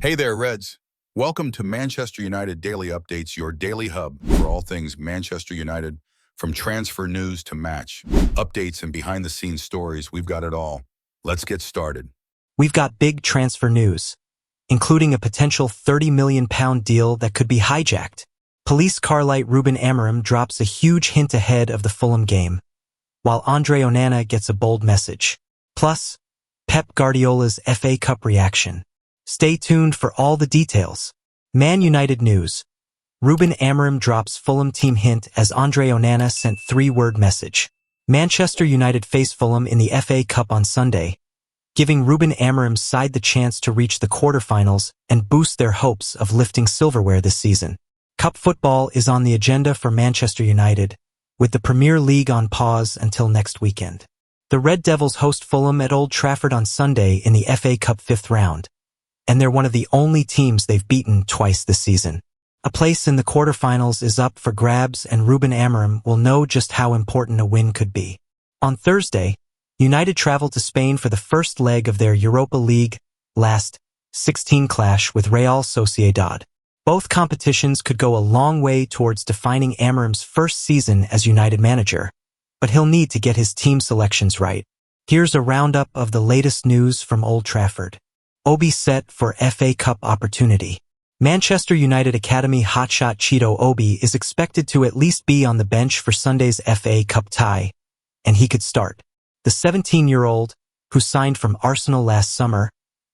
Hey there, Reds. Welcome to Manchester United Daily Updates, your daily hub for all things Manchester United. From transfer news to match, updates and behind-the-scenes stories, we've got it all. Let's get started. We've got big transfer news, including a potential £30 million deal that could be hijacked. Police Carlight Ruben Amorim drops a huge hint ahead of the Fulham game, while Onana gets a bold message. Plus, Pep Guardiola's FA Cup reaction. Stay tuned for all the details. Man United news. Ruben Amorim drops Fulham team hint as Onana sent three-word message. Manchester United face Fulham in the FA Cup on Sunday, giving Ruben Amorim's side the chance to reach the quarterfinals and boost their hopes of lifting silverware this season. Cup football is on the agenda for Manchester United, with the Premier League on pause until next weekend. The Red Devils host Fulham at Old Trafford on Sunday in the FA Cup fifth round, and they're one of the only teams they've beaten twice this season. A place in the quarterfinals is up for grabs, and Ruben Amorim will know just how important a win could be. On Thursday, United traveled to Spain for the first leg of their Europa League last 16 clash with Real Sociedad. Both competitions could go a long way towards defining Amorim's first season as United manager, but he'll need to get his team selections right. Here's a roundup of the latest news from Old Trafford. Obi set for FA Cup opportunity. Manchester United Academy hotshot Cheeto Obi is expected to at least be on the bench for Sunday's FA Cup tie, and he could start. The 17-year-old, who signed from Arsenal last summer,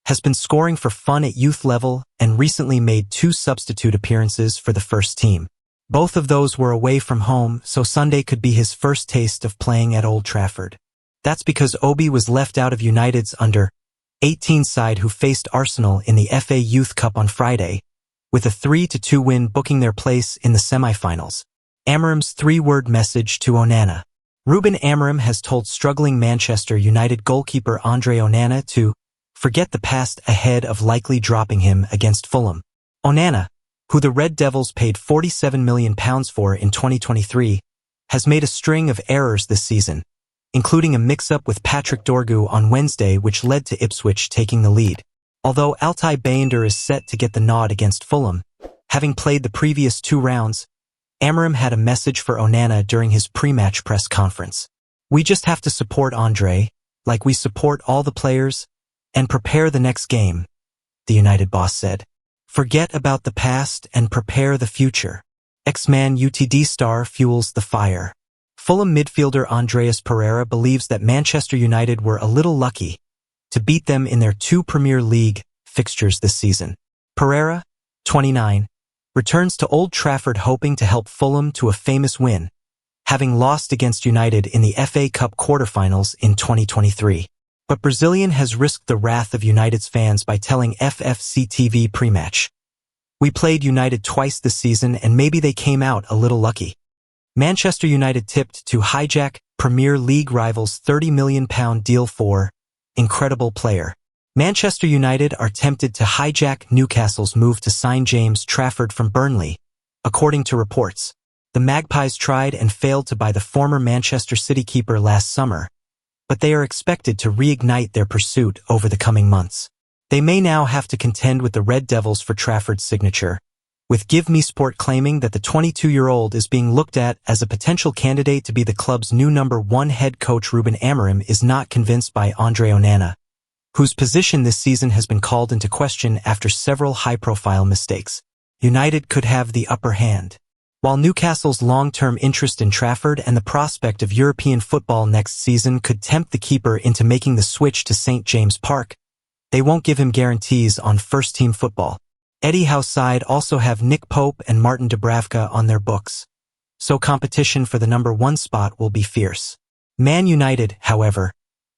has been scoring for fun at youth level and recently made 2 substitute appearances for the first team. Both of those were away from home, so Sunday could be his first taste of playing at Old Trafford. That's because Obi was left out of United's under-18 side who faced Arsenal in the FA Youth Cup on Friday, with a 3-2 win booking their place in the semi-finals. Amorim's three-word message to Onana. Ruben Amorim has told struggling Manchester United goalkeeper Onana to forget the past ahead of likely dropping him against Fulham. Onana, who the Red Devils paid £47 million for in 2023, has made a string of errors this season, including a mix-up with Patrick Dorgu on Wednesday which led to Ipswich taking the lead. Although Altay Bayındır is set to get the nod against Fulham, having played the previous 2 rounds, Amorim had a message for Onana during his pre-match press conference. "We just have to support Andre, like we support all the players, and prepare the next game," the United boss said. "Forget about the past and prepare the future." Ex-ManUtd star fuels the fire. Fulham midfielder Andreas Pereira believes that Manchester United were a little lucky to beat them in their 2 Premier League fixtures this season. Pereira, 29, returns to Old Trafford hoping to help Fulham to a famous win, having lost against United in the FA Cup quarterfinals in 2023. But Brazilian has risked the wrath of United's fans by telling FFC TV pre-match, "We played United twice this season and maybe they came out a little lucky." Manchester United tipped to hijack Premier League rivals' £30 million deal for incredible player. Manchester United are tempted to hijack Newcastle's move to sign James Trafford from Burnley, according to reports. The Magpies tried and failed to buy the former Manchester City keeper last summer, but they are expected to reignite their pursuit over the coming months. They may now have to contend with the Red Devils for Trafford's signature, with Give Me Sport claiming that the 22-year-old is being looked at as a potential candidate to be the club's new number 1 head coach. Ruben Amorim is not convinced by Onana, whose position this season has been called into question after several high-profile mistakes. United could have the upper hand. While Newcastle's long-term interest in Trafford and the prospect of European football next season could tempt the keeper into making the switch to St. James Park, they won't give him guarantees on first-team football. Eddie Howe's side also have Nick Pope and Martin Dubravka on their books, so competition for the number 1 spot will be fierce. Man United, however,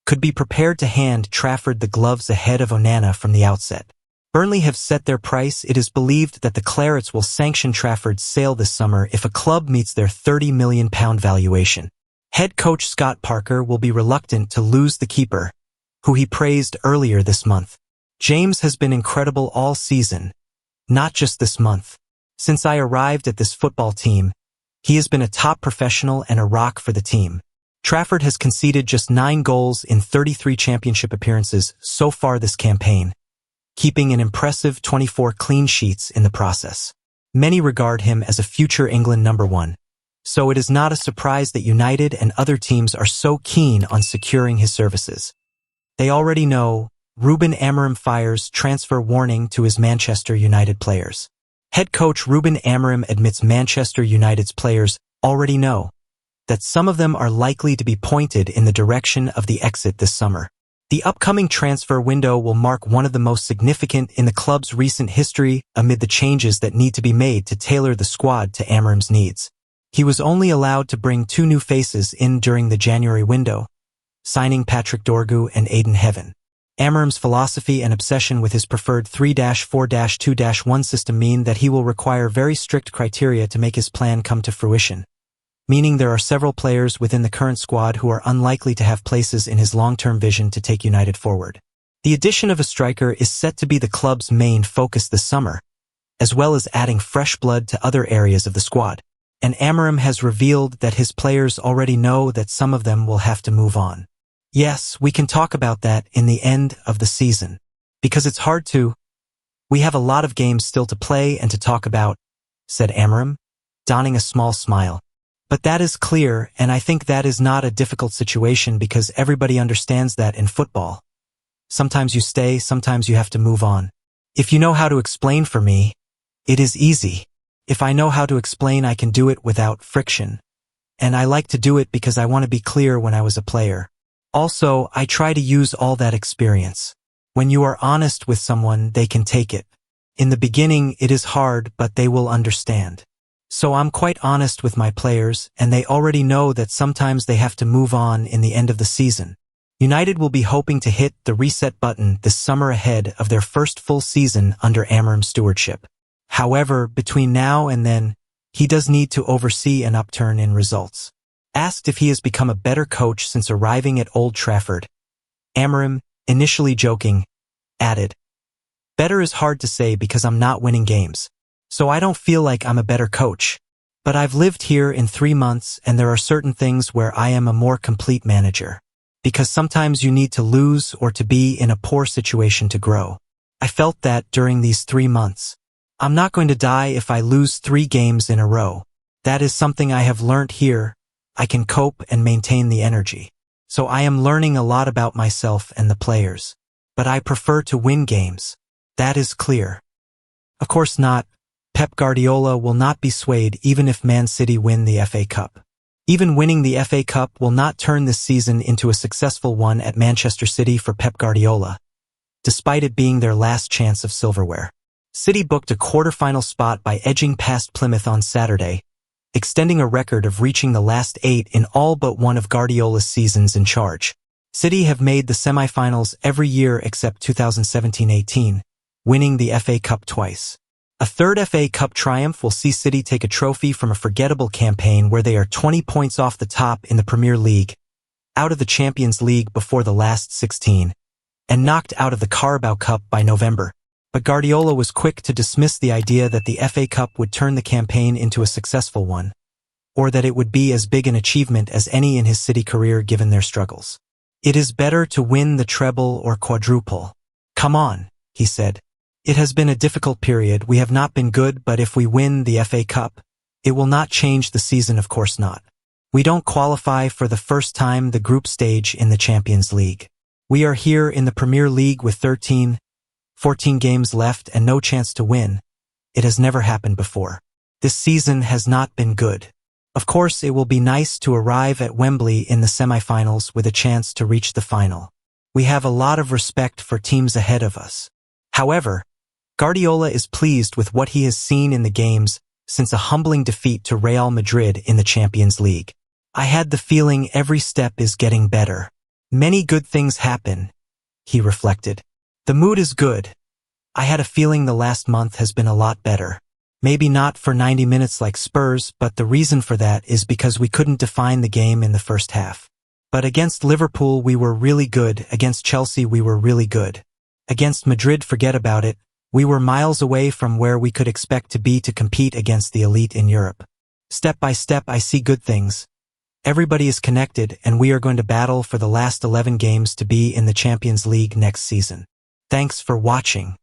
could be prepared to hand Trafford the gloves ahead of Onana from the outset. Burnley have set their price. It is believed that the Clarets will sanction Trafford's sale this summer if a club meets their £30 million valuation. Head coach Scott Parker will be reluctant to lose the keeper, who he praised earlier this month. "James has been incredible all season, not just this month. Since I arrived at this football team, he has been a top professional and a rock for the team." Trafford has conceded just 9 goals in 33 championship appearances so far this campaign, keeping an impressive 24 clean sheets in the process. Many regard him as a future England #1, so it is not a surprise that United and other teams are so keen on securing his services. They already know Ruben Amorim fires transfer warning to his Manchester United players. Head coach Ruben Amorim admits Manchester United's players already know that some of them are likely to be pointed in the direction of the exit this summer. The upcoming transfer window will mark one of the most significant in the club's recent history amid the changes that need to be made to tailor the squad to Amorim's needs. He was only allowed to bring 2 new faces in during the January window, signing Patrick Dorgu and Aiden Heaven. Amorim's philosophy and obsession with his preferred 3-4-2-1 system mean that he will require very strict criteria to make his plan come to fruition, meaning there are several players within the current squad who are unlikely to have places in his long-term vision to take United forward. The addition of a striker is set to be the club's main focus this summer, as well as adding fresh blood to other areas of the squad. And Amorim has revealed that his players already know that some of them will have to move on. Yes, we can talk about that in the end of the season, because it's hard to. We have a lot of games still to play and to talk about, said Amorim, donning a small smile. But that is clear, and I think that is not a difficult situation because everybody understands that in football. Sometimes you stay, sometimes you have to move on. If you know how to explain for me, it is easy. If I know how to explain, I can do it without friction. And I like to do it because I want to be clear when I was a player. Also, I try to use all that experience. When you are honest with someone, they can take it. In the beginning, it is hard, but they will understand. So I'm quite honest with my players, and they already know that sometimes they have to move on in the end of the season. United will be hoping to hit the reset button this summer ahead of their first full season under Amorim's stewardship. However, between now and then, he does need to oversee an upturn in results. Asked if he has become a better coach since arriving at Old Trafford, Amorim, initially joking, added, "Better is hard to say because I'm not winning games. So I don't feel like I'm a better coach. But I've lived here in 3 months and there are certain things where I am a more complete manager. Because sometimes you need to lose or to be in a poor situation to grow. I felt that during these 3 months. I'm not going to die if I lose 3 games in a row. That is something I have learnt here. I can cope and maintain the energy. So I am learning a lot about myself and the players. But I prefer to win games. That is clear. Of course not. Pep Guardiola will not be swayed even if Man City win the FA Cup. Even winning the FA Cup will not turn this season into a successful one at Manchester City for Pep Guardiola, despite it being their last chance of silverware. City booked a quarter-final spot by edging past Plymouth on Saturday, extending a record of reaching the last 8 in all but one of Guardiola's seasons in charge. City have made the semi-finals every year except 2017-18, winning the FA Cup twice. A third FA Cup triumph will see City take a trophy from a forgettable campaign where they are 20 points off the top in the Premier League, out of the Champions League before the last 16, and knocked out of the Carabao Cup by November. But Guardiola was quick to dismiss the idea that the FA Cup would turn the campaign into a successful one, or that it would be as big an achievement as any in his City career given their struggles. It is better to win the treble or quadruple. Come on, he said. It has been a difficult period, we have not been good, but if we win the FA Cup, it will not change the season, of course not. We don't qualify for the first time the group stage in the Champions League. We are here in the Premier League with 14 games left and no chance to win. It has never happened before. This season has not been good. Of course, it will be nice to arrive at Wembley in the semi-finals with a chance to reach the final. We have a lot of respect for teams ahead of us. However, Guardiola is pleased with what he has seen in the games since a humbling defeat to Real Madrid in the Champions League. I had the feeling every step is getting better. Many good things happen, he reflected. The mood is good. I had a feeling the last month has been a lot better. Maybe not for 90 minutes like Spurs, but the reason for that is because we couldn't define the game in the first half. But against Liverpool we were really good, against Chelsea we were really good. Against Madrid, forget about it. We were miles away from where we could expect to be to compete against the elite in Europe. Step by step I see good things. Everybody is connected and we are going to battle for the last 11 games to be in the Champions League next season. Thanks for watching.